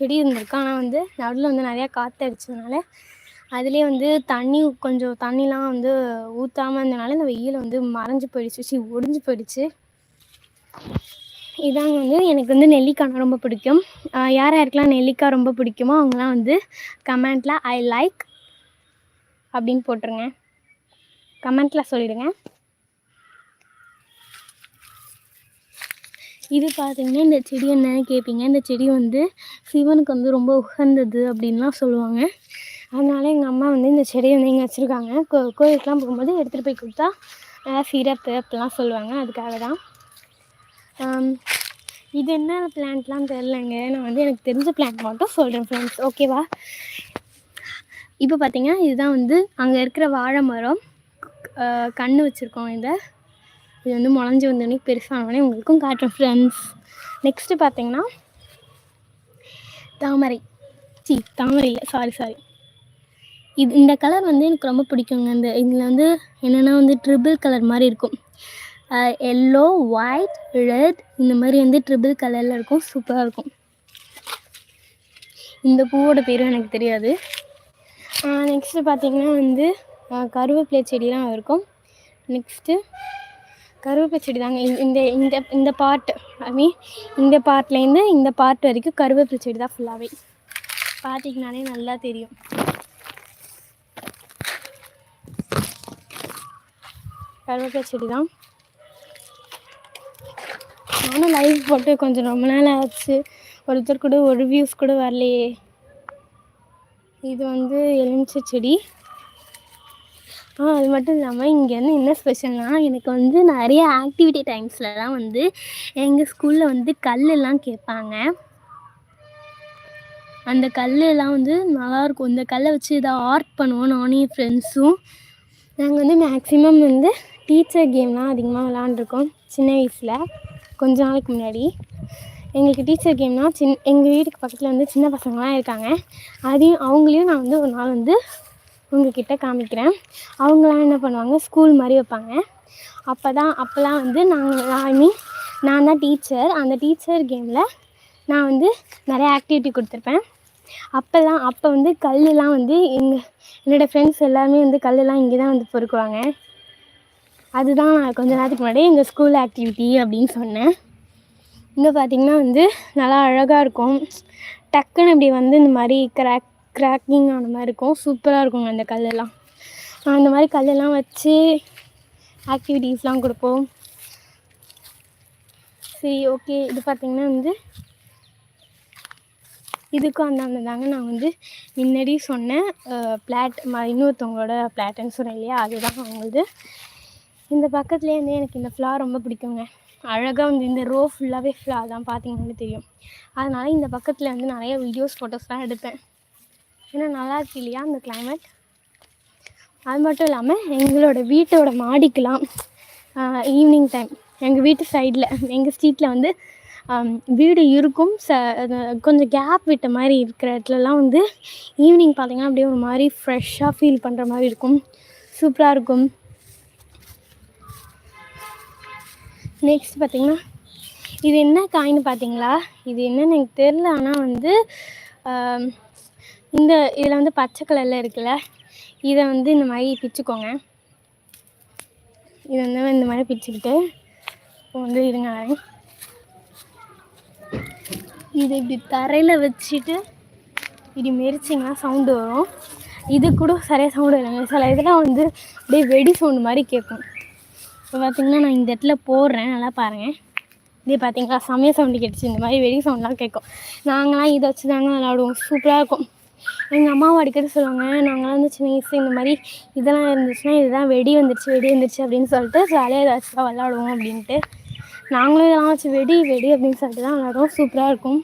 செடி இருந்திருக்கு. ஆனால் வந்து நடுவில் வந்து நிறையா காற்று அடிச்சதுனால அதுலேயே வந்து கொஞ்சம் தண்ணிலாம் வந்து ஊற்றாமல் இருந்தனால இந்த வெயில் வந்து மறைஞ்சு போயிடுச்சு, ஒடிஞ்சு போயிடுச்சு. இதாங்க வந்து எனக்கு வந்து நெல்லிக்காய் ரொம்ப பிடிக்கும். யார் யாருக்கெல்லாம் நெல்லிக்காய் ரொம்ப பிடிக்குமோ அவங்களாம் வந்து கமெண்ட்டில் ஐ லைக் அப்படின்னு போட்டுருங்க. கமெண்ட்டில் சொல்லிடுங்க. இது பார்த்திங்கன்னா இந்த செடி என்னன்னு கேட்பீங்க. இந்த செடி வந்து சிவனுக்கு வந்து ரொம்ப உகந்தது அப்படின்லாம் சொல்லுவாங்க. அதனால எங்கள் அம்மா வந்து இந்த செடியை வந்து இங்கே வச்சுருக்காங்க. கோயிலுக்கெலாம் போகும்போது எடுத்துகிட்டு போய் கொடுத்தா சிறப்பு அப்படிலாம் சொல்லுவாங்க. அதுக்காக தான். இது என்ன பிளான்ட்லாம் தெரிலங்க. நான் வந்து எனக்கு தெரிஞ்ச பிளான்ட் மட்டும் சொல்கிறேன் ஃப்ரெண்ட்ஸ், ஓகேவா? இப்போ பார்த்திங்கன்னா இதுதான் வந்து அங்கே இருக்கிற வாழை மரம். கன்று வச்சுருக்கோம். இது வந்து முளைஞ்சி வந்தோடனே பெருசானோடனே உங்களுக்கும் காட்டுறேன் ஃப்ரெண்ட்ஸ். நெக்ஸ்ட்டு பார்த்திங்கன்னா தாமரை இல்லை, சாரி. இந்த கலர் வந்து எனக்கு ரொம்ப பிடிக்குங்க. இதில் வந்து என்னென்னா வந்து ட்ரிபிள் கலர் மாதிரி இருக்கும். எல்லோ, ஒயிட், ரெட் இந்த மாதிரி வந்து ட்ரிபிள் கலரில் இருக்கும். சூப்பராக இருக்கும். இந்த பூவோட பேரும் எனக்கு தெரியாது. நெக்ஸ்ட்டு பார்த்திங்கன்னா வந்து கருவேப்பிலை செடிலாம் இருக்கும். நெக்ஸ்ட்டு கருவேப்பிலை செடி தாங்க. இந்த பார்ட் இந்த பார்ட்லேருந்து இந்த பார்ட் வரைக்கும் கருவேப்பிலை செடி தான் ஃபுல்லாகவே. பார்த்திங்கனாலே நல்லா தெரியும். கருவேப்பிலை செடி தான். நானும் லைவ் போட்டு கொஞ்சம் ரொம்ப நாள் ஆச்சு. ஒருத்தர் கூட ஒரு வியூஸ் கூட வரலையே. இது வந்து எலுமிச்சை செடி. அது மட்டும் இல்லாமல் இங்கே வந்து என்ன ஸ்பெஷல்னால் எனக்கு வந்து நிறைய ஆக்டிவிட்டி டைம்ஸ்லலாம் வந்து எங்கள் ஸ்கூலில் வந்து கல்லெல்லாம் கேட்பாங்க. அந்த கல்லெல்லாம் வந்து நல்லாயிருக்கும். இந்த கல்லை வச்சு ஏதாவது ஆர்ட் பண்ணுவோம் நானும் என் ஃப்ரெண்ட்ஸும். நாங்கள் வந்து மேக்ஸிமம் வந்து டீச்சர் கேம்லாம் அதிகமாக விளாண்டுருக்கோம் சின்ன வயசில். கொஞ்ச நாளைக்கு முன்னாடி எங்களுக்கு டீச்சர் கேம்னால் எங்கள் வீட்டுக்கு பக்கத்தில் வந்து சின்ன பசங்களாம் இருக்காங்க. அவங்களையும் நான் வந்து ஒரு நாள் வந்து உங்கள்கிட்ட காமிக்கிறேன். அவங்களாம் என்ன பண்ணுவாங்க, ஸ்கூல் மாதிரி வைப்பாங்க. அப்போல்லாம் வந்து நான் தான் டீச்சர். அந்த டீச்சர் கேமில் நான் வந்து நிறைய ஆக்டிவிட்டி கொடுத்துருப்பேன். அப்போ வந்து கல்லெலாம் வந்து என்னோடய ஃப்ரெண்ட்ஸ் எல்லாருமே வந்து கல்லெலாம் இங்கே தான் வந்து பொறுக்குவாங்க. அதுதான் நான் கொஞ்ச நேரத்துக்கு முன்னாடி எங்கள் ஸ்கூல் ஆக்டிவிட்டி அப்படின்னு சொன்னேன். இங்கே பார்த்திங்கன்னா வந்து நல்லா அழகாக இருக்கும். டக்குன்னு இப்படி வந்து இந்த மாதிரி கிராக்கிங் ஆன மாதிரி இருக்கும். சூப்பராக இருக்குங்க அந்த கல்லெல்லாம். அந்த மாதிரி கல்லெல்லாம் வச்சு ஆக்டிவிட்டீஸ்லாம் கொடுப்போம். சரி, ஓகே. இது பார்த்திங்கன்னா வந்து இதுக்கும் அந்தாண்ட தாங்க நான் வந்து முன்னாடி சொன்னேன் பிளாட் இன்னொருத்தவங்களோட பிளாட்டுன்னு சொன்னேன் இல்லையா, அதுதான் அவங்களது. இந்த பக்கத்துலேயே வந்து எனக்கு இந்த ஃப்ளார் ரொம்ப பிடிக்குங்க. அழகாக வந்து இந்த ரோ ஃபுல்லாகவே ஃப்ளார் தான், பார்த்திங்கன்னு தெரியும். அதனால் இந்த பக்கத்தில் வந்து நிறைய வீடியோஸ் ஃபோட்டோஸ்லாம் எடுப்பேன். ஏன்னா நல்லா இருக்கு இல்லையா அந்த கிளைமேட். அது மட்டும் இல்லாமல் எங்களோட வீட்டோட மாடிக்கெலாம் ஈவினிங் டைம் எங்கள் வீட்டு சைடில் எங்கள் ஸ்ட்ரீட்டில் வந்து வீடு இருக்கும். கொஞ்சம் கேப் விட்ட மாதிரி இருக்கிற இடத்துலலாம் வந்து ஈவினிங் பார்த்திங்கன்னா அப்படியே ஒரு மாதிரி ஃப்ரெஷ்ஷாக ஃபீல் பண்ணுற மாதிரி இருக்கும். சூப்பராக இருக்கும். நெக்ஸ்ட் பார்த்திங்கன்னா இது என்ன காயின்னு பார்த்தீங்களா? இது என்னன்னு எனக்கு தெரில. ஆனால் வந்து இதில் வந்து பச்சை கலரில் இருக்குல்ல, இதை வந்து இந்த மாதிரி பிச்சுக்கோங்க. இதை வந்து இந்த மாதிரி பிச்சுக்கிட்டு இப்போ வந்து இருங்க, இதை இப்படி தரையில் வச்சுட்டு இப்படி மெரிச்சிங்கன்னா சவுண்டு வரும். இது கூட சரியாக சவுண்டு இல்லைங்க. சில இதெல்லாம் வந்து அப்படியே வெடி சவுண்டு மாதிரி கேட்கும். இப்போ பார்த்திங்கன்னா நான் இந்த இடத்துல போடுறேன், நல்லா பாருங்கள். இதே பார்த்திங்களா, சமய சவுண்டு கேட்டுச்சு. இந்த மாதிரி வெடி சவுண்டெலாம் கேட்கும். நாங்களாம் இதை வச்சு தாங்க விளாடுவோம். சூப்பராக இருக்கும். எங்கள் அம்மாவும் அடிக்கடி சொல்லுவாங்க, நாங்களாம் வந்து சின்ன வயசு இந்த மாதிரி இதெல்லாம் இருந்துச்சுன்னா இதுதான் வெடி வந்துருச்சு அப்படின்னு சொல்லிட்டு ஜாலியாக இதை வச்சு தான் விளாடுவோம் அப்படின்ட்டு. நாங்களும் இதெல்லாம் வச்சு வெடி அப்படின்னு சொல்லிட்டு தான் விளாடுவோம். சூப்பராக இருக்கும்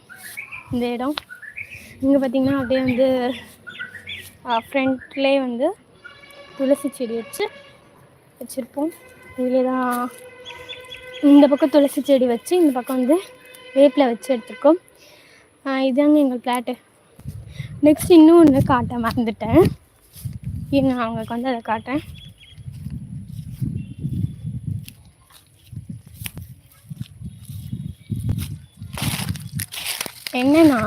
இந்த இடம். இங்கே பார்த்திங்கன்னா அப்படியே வந்து ஃப்ரண்ட்லேயே வந்து துளசி செடி வச்சுருப்போம். இதிலே தான் இந்த பக்கம் துளசி செடி வச்சு இந்த பக்கம் வந்து வேப்பில் வச்சு எடுத்துருக்கோம். இதாங்க எங்கள் பிளாட்டு. நெக்ஸ்ட் இன்னொன்று காட்ட மறந்துட்டேன். நான் அவங்களுக்கு வந்து அதை காட்டேன். என்னன்னா